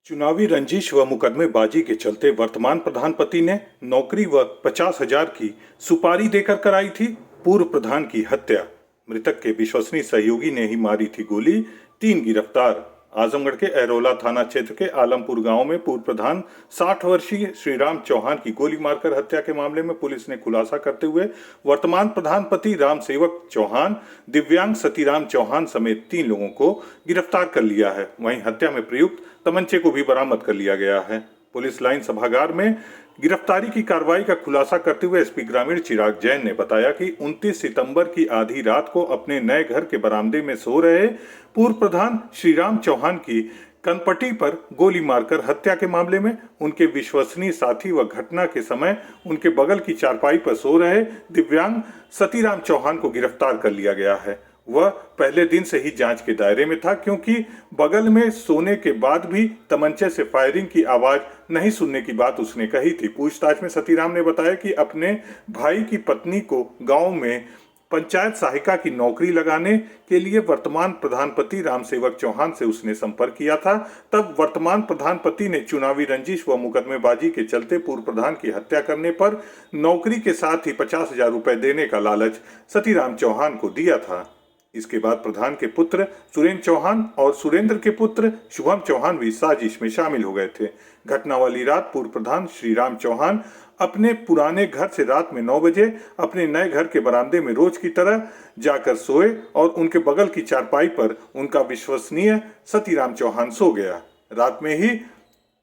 चुनावी रंजिश व मुकदमेबाजी के चलते वर्तमान प्रधानपति ने नौकरी व 50,000 की सुपारी देकर कराई थी पूर्व प्रधान की हत्या। मृतक के विश्वसनीय सहयोगी ने ही मारी थी गोली। 3 गिरफ्तार। आजमगढ़ के अहरौला थाना क्षेत्र के आलमपुर गांव में पूर्व प्रधान 60 वर्षीय श्रीराम चौहान की गोली मारकर हत्या के मामले में पुलिस ने खुलासा करते हुए वर्तमान प्रधानपति रामसेवक चौहान, दिव्यांग सतीराम चौहान समेत 3 लोगों को गिरफ्तार कर लिया है। वहीं हत्या में प्रयुक्त तमंचे को भी बरामद कर लिया गया है। पुलिस लाइन सभागार में गिरफ्तारी की कार्रवाई का खुलासा करते हुए एसपी ग्रामीण चिराग जैन ने बताया कि 29 सितंबर की आधी रात को अपने नए घर के बरामदे में सो रहे पूर्व प्रधान श्रीराम चौहान की कनपटी पर गोली मारकर हत्या के मामले में उनके विश्वसनीय साथी व घटना के समय उनके बगल की चारपाई पर सो रहे दिव्यांग सतीराम चौहान को गिरफ्तार कर लिया गया है। वह पहले दिन से ही जांच के दायरे में था, क्योंकि बगल में सोने के बाद भी तमंचे से फायरिंग की आवाज नहीं सुनने की बात उसने कही थी। पूछताछ में सतीराम ने बताया कि अपने भाई की पत्नी को गांव में पंचायत सहायिका की नौकरी लगाने के लिए वर्तमान प्रधानपति रामसेवक चौहान से उसने संपर्क किया था। तब वर्तमान प्रधानपति ने चुनावी रंजिश व मुकदमेबाजी के चलते पूर्व प्रधान की हत्या करने पर नौकरी के साथ ही 50,000 रुपए देने का लालच सतीराम चौहान को दिया था। इसके बाद प्रधान के पुत्र सुरेंद्र चौहान और सुरेंद्र के पुत्र शुभम चौहान भी साजिश में शामिल हो गए थे। घटना वाली रात पूर्व प्रधान श्रीराम चौहान अपने पुराने घर से रात में 9 बजे अपने नए घर के बरामदे में रोज की तरह जाकर सोए और उनके बगल की चारपाई पर उनका विश्वसनीय सतीराम चौहान सो गया। रात में ही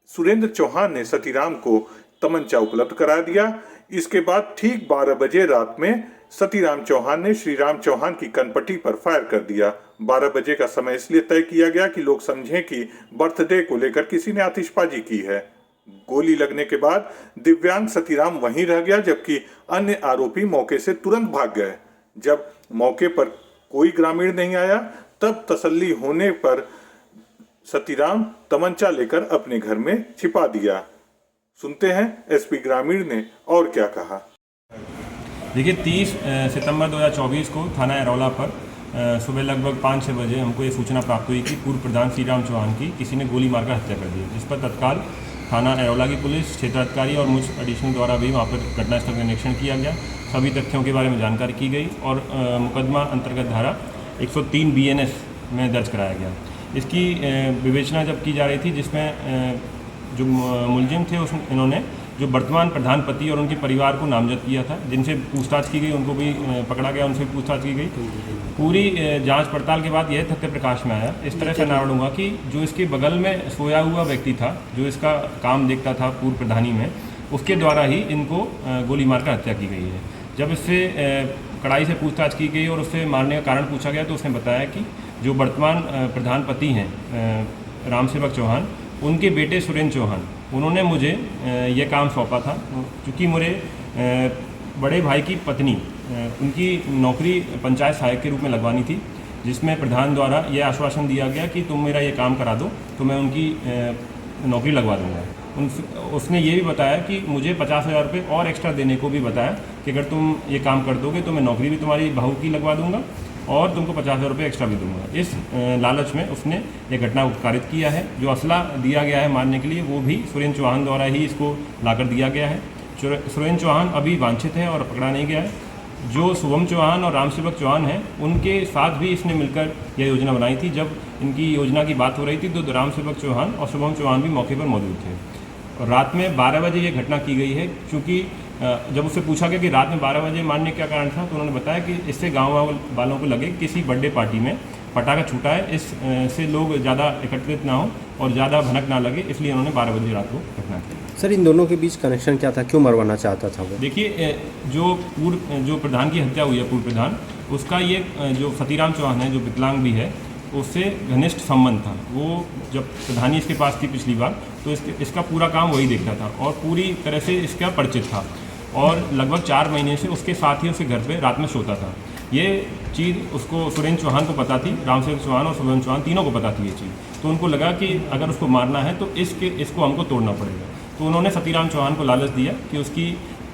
सुरेंद्र चौहान ने सतीराम को तमंचा उपलब्ध करा दिया। इसके बाद ठीक 12 बजे रात में सतीराम चौहान ने श्रीराम चौहान की कनपटी पर फायर कर दिया। 12 बजे का समय इसलिए तय किया गया कि लोग समझें कि बर्थडे को लेकर किसी ने आतिशबाजी की है। गोली लगने के बाद दिव्यांग सतीराम वहीं रह गया, जबकि अन्य आरोपी मौके से तुरंत भाग गए। जब मौके पर कोई ग्रामीण नहीं आया, तब तसल्ली होने पर सतीराम तमंचा लेकर अपने घर में छिपा दिया। सुनते हैं एसपी ग्रामीण ने और क्या कहा। देखिए, 30 सितंबर 2024 को थाना अहरौला पर सुबह लगभग 5-6 बजे हमको ये सूचना प्राप्त हुई कि पूर्व प्रधान श्रीराम चौहान की किसी ने गोली मारकर हत्या कर दी, जिस पर तत्काल थाना अहरौला की पुलिस, क्षेत्राधिकारी और मुझ एडिशनल द्वारा भी वहाँ पर घटनास्थल का निरीक्षण किया गया। सभी तथ्यों के बारे में जानकारी की गई और मुकदमा अंतर्गत धारा 103 BNS में दर्ज कराया गया। इसकी विवेचना जब की जा रही थी, जिसमें जो मुलजिम थे इन्होंने जो वर्तमान प्रधानपति और उनके परिवार को नामजद किया था, जिनसे पूछताछ की गई, उनको भी पकड़ा गया, उनसे पूछताछ की गई। पूरी जांच पड़ताल के बाद यह तथ्य प्रकाश में आया, इस तरह से अनावरण हुआ कि जो इसके बगल में सोया हुआ व्यक्ति था, जो इसका काम देखता था पूर्व प्रधानी में, उसके द्वारा ही इनको गोली मारकर हत्या की गई है। जब इससे कड़ाई से पूछताछ की गई और उससे मारने का कारण पूछा गया, तो उसने बताया कि जो वर्तमान प्रधानपति हैं रामसेवक चौहान, उनके बेटे सुरेंद्र चौहान, उन्होंने मुझे ये काम सौंपा था, क्योंकि मेरे बड़े भाई की पत्नी, उनकी नौकरी पंचायत सहायक के रूप में लगवानी थी, जिसमें प्रधान द्वारा यह आश्वासन दिया गया कि तुम मेरा ये काम करा दो तो मैं उनकी नौकरी लगवा दूँगा। उसने ये भी बताया कि मुझे 50,000 रुपये और एक्स्ट्रा देने को भी बताया कि अगर तुम ये काम कर दोगे तो मैं नौकरी भी तुम्हारी बहू की लगवा दूँगा और तुमको 50,000 रुपये एक्स्ट्रा भी दूंगा। इस लालच में उसने ये घटना कारित किया है। जो असला दिया गया है मारने के लिए, वो भी सुरेंद्र चौहान द्वारा ही इसको लाकर दिया गया है। सुरेंद्र चौहान अभी वांछित है और पकड़ा नहीं गया है। जो शुभम चौहान और रामसेवक चौहान हैं, उनके साथ भी इसने मिलकर यह योजना बनाई थी। जब इनकी योजना की बात हो रही थी तो रामसेवक चौहान और शुभम चौहान भी मौके पर मौजूद थे। और रात में 12 बजे ये घटना की गई है, क्योंकि जब उससे पूछा गया कि रात में 12 बजे मारने का कारण था, तो उन्होंने बताया कि इससे गांव वालों को लगे किसी बर्थडे पार्टी में पटाखा छूटा है, इससे लोग ज़्यादा एकत्रित ना हो और ज़्यादा भनक ना लगे, इसलिए उन्होंने 12 बजे रात को घटना की। सर, इन दोनों के बीच कनेक्शन क्या था? क्यों मरवाना चाहता था वो? देखिए, जो प्रधान की हत्या हुई है, पूर्व प्रधान, उसका ये जो सतीराम चौहान है, जो विकलांग भी है, उससे घनिष्ठ संबंध था। वो जब प्रधानी इसके पास थी पिछली बार, तो इसका पूरा काम वही देखता था और पूरी तरह से इसका परिचित था और लगभग 4 महीने से उसके साथ ही उसके घर पे रात में सोता था। ये चीज़ उसको सुरेंद्र चौहान को पता थी, रामसेवक चौहान और शुभम चौहान तीनों को पता थी ये चीज़। तो उनको लगा कि अगर उसको मारना है तो इसको हमको तोड़ना पड़ेगा। तो उन्होंने सतीराम चौहान को लालच दिया कि उसकी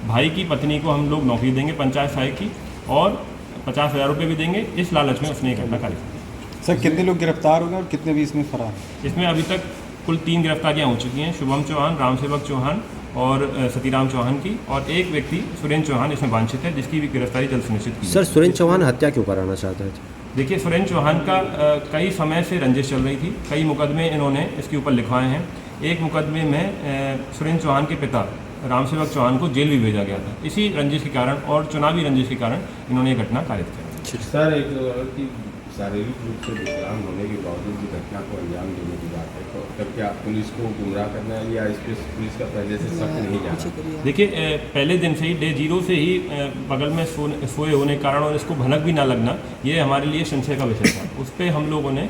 भाई की पत्नी को हम लोग नौकरी देंगे पंचायत सहायक की और 50,000 रुपये भी देंगे। इस लालच में उसने एक घटना कार्य किया। सर, कितने लोग गिरफ्तार हो गए और कितने भी इसमें फरार हैं? इसमें अभी तक कुल 3 गिरफ्तारियां हो चुकी हैं, शुभम चौहान, रामसेवक चौहान और सतीराम चौहान की, और एक व्यक्ति सुरेंद्र चौहान इसमें वांछित है, जिसकी भी गिरफ्तारी जल्द सुनिश्चित की सर सुरेंद्र चौहान हत्या क्यों कराना चाहते थे? देखिए, सुरेंद्र चौहान का कई समय से रंजिश चल रही थी, कई मुकदमे इन्होंने इसके ऊपर लिखवाए हैं। एक मुकदमे में सुरेंद्र चौहान के पिता रामसेवक चौहान को जेल भी भेजा गया था, इसी रंजिश के कारण और चुनावी रंजिश के कारण इन्होंने ये घटना कारित की। सर एक कि शारीरिक रूप से विकलांग होने के बावजूद भी घटना को अंजाम देने की बात है, तो तब क्या पुलिस को गुमराह करना है या इस पर पुलिस का पहले से शक नहीं जाना? देखिए, पहले दिन से ही डे 0 से ही बगल में सोए होने के कारण और इसको भनक भी ना लगना, ये हमारे लिए संशय का विषय था। उस पर हम लोगों ने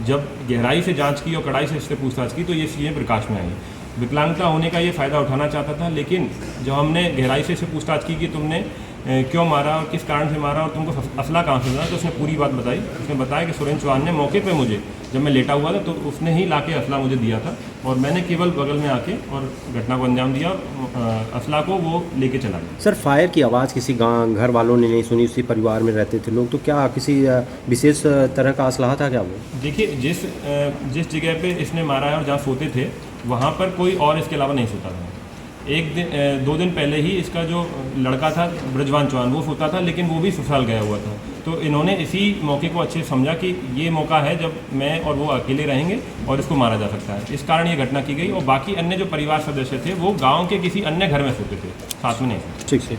जब गहराई से जांच की और कड़ाई से इससे पूछताछ की तो ये चीज़ें प्रकाश में आई। विकलांगता होने का ये फ़ायदा उठाना चाहता था, लेकिन जब हमने गहराई से इससे पूछताछ की कि तुमने क्यों मारा और किस कारण से मारा और तुमको असला कहाँ से मिला, तो उसने पूरी बात बताई। उसने बताया कि सुरेंद्र चौहान ने मौके पे मुझे, जब मैं लेटा हुआ था तो उसने ही लाके असला मुझे दिया था और मैंने केवल बगल में आके और घटना को अंजाम दिया और असला को वो लेके चला गया। सर फायर की आवाज़ किसी घर वालों ने नहीं सुनी, उसी परिवार में रहते थे लोग, तो क्या किसी विशेष तरह का असलाह था क्या वो? देखिए, जिस जगह पे इसने मारा है और जहाँ सोते थे वहाँ पर कोई और इसके अलावा नहीं सोता था। 2 दिन पहले ही इसका जो लड़का था ब्रजवान चौहान, वो सोता था, लेकिन वो भी ससुराल गया हुआ था। तो इन्होंने इसी मौके को अच्छे से समझा कि ये मौका है जब मैं और वो अकेले रहेंगे और इसको मारा जा सकता है, इस कारण ये घटना की गई। और बाकी अन्य जो परिवार सदस्य थे वो गाँव के किसी अन्य घर में सोते थे, साथ में नहीं। ठीक है।